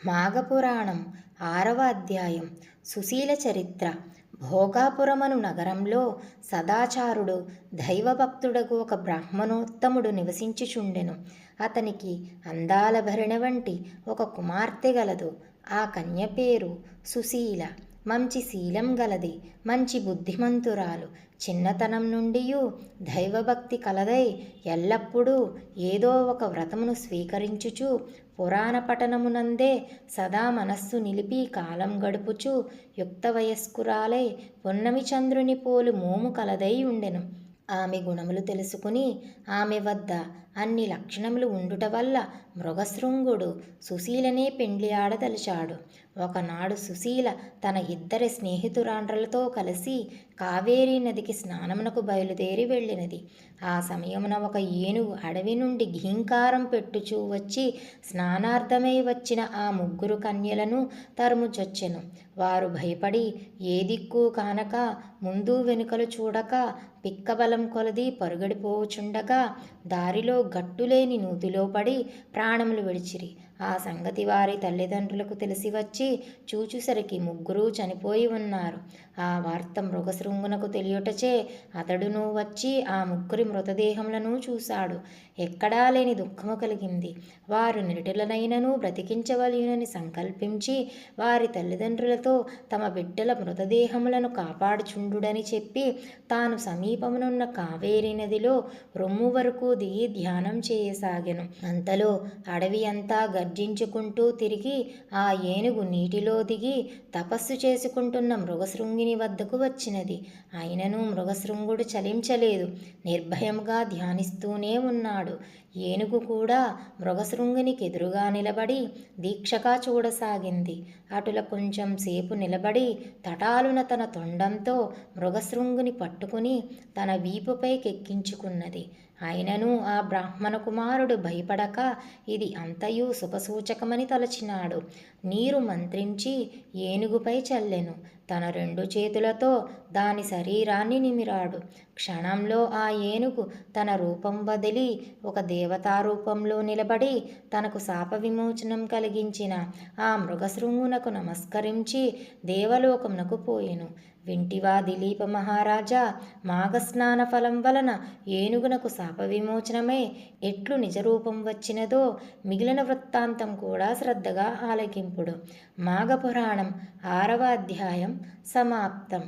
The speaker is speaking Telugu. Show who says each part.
Speaker 1: మాఘపురాణం 6వ అధ్యాయం. సుశీల చరిత్ర. భోగాపురమను నగరంలో సదాచారుడు దైవభక్తుడగు ఒక బ్రాహ్మణోత్తముడు నివసించుచుండెను. అతనికి అందాల భరిణ వంటి ఒక కుమార్తె గలదు. ఆ కన్య పేరు సుశీల. మంచి శీలం గలది, మంచి బుద్ధిమంతురాలు. చిన్నతనం నుండి దైవభక్తి కలదై ఎల్లప్పుడూ ఏదో ఒక వ్రతమును స్వీకరించుచు పురాణ పఠనమునందే సదా మనస్సు నిలిపి కాలం గడుపుచు యుక్త వయస్కురాలై పొన్నమి చంద్రుని పోలు మోము కలదై ఉండెను. ఆమె గుణములు తెలుసుకుని ఆమె వద్ద అన్ని లక్షణములు ఉండుట వల్ల మృగశృంగుడు సుశీలనే పెండ్లి ఆడదలిచాడు. ఒకనాడు సుశీల తన ఇద్దరి స్నేహితురాండ్రలతో కలిసి కావేరీ నదికి స్నానమునకు బయలుదేరి వెళ్ళినది. ఆ సమయమున ఒక ఏనుగు అడవి నుండి ఘీంకారం పెట్టుచూ వచ్చి స్నానార్థమై వచ్చిన ఆ ముగ్గురు కన్యలను తరుముచొచ్చెను. వారు భయపడి ఏ దిక్కు కానక ముందు వెనుకలు చూడక పిక్కబలం కొలది పరుగడిపోవుచుండగా దారిలో గట్టులేని నూతిలో పడి ప్రాణములు విడిచిరి. ఆ సంగతి వారి తల్లిదండ్రులకు తెలిసి వచ్చి చూచుసరికి ముగ్గురూ చనిపోయి ఉన్నారు. ఆ వార్త మృగశృంగునకు తెలియుటచే అతడును వచ్చి ఆ ముగ్గురి మృతదేహములను చూశాడు. ఎక్కడా లేని దుఃఖము కలిగింది. వారు నిరుటిలనైనను బ్రతికించవలయునని సంకల్పించి వారి తల్లిదండ్రులతో తమ బిడ్డల మృతదేహములను కాపాడుచుండుడని చెప్పి తాను సమీపమునున్న కావేరీ నదిలో రొమ్ము వరకు దిగి ధ్యానం చేయసాగెను. అంతలో అడవి అంతా గర్జించుకుంటూ తిరిగి ఆ ఏనుగు నీటిలో దిగి తపస్సు చేసుకుంటున్న మృగశృంగిని వద్దకు వచ్చినది. అయినను మృగశృంగుడు చలించలేదు, నిర్భయంగా ధ్యానిస్తూనే ఉన్నాడు. ఏనుగు కూడా మృగశృంగునికి ఎదురుగా నిలబడి దీక్షగా చూడసాగింది. అటుల కొంచెం సేపు నిలబడి తటాలున తన తొండంతో మృగశృంగుని పట్టుకుని తన వీపుపైకెక్కించుకున్నది. అయినను ఆ బ్రాహ్మణ కుమారుడు భయపడక ఇది అంతయు శుభసూచకమని తలచినాడు. నీరు మంత్రించి ఏనుగుపై చల్లెను. తన రెండు చేతులతో దాని శరీరాన్ని నిమిరాడు. క్షణంలో ఆ ఏనుగు తన రూపం వదిలి ఒక దేవతారూపంలో నిలబడి తనకు శాప విమోచనం కలిగించిన ఆ మృగశృంగునకు నమస్కరించి దేవలోకమునకు పోయెను. వింటివా దిలీప మహారాజా, మాఘస్నాన ఫలం వలన ఏనుగునకు శాప విమోచనమై ఎట్లు నిజరూపం వచ్చినదో మిగిలిన వృత్తాంతం కూడా శ్రద్ధగా ఆలకింపుడు. మాఘపురాణం 6వ అధ్యాయం సమాప్తం.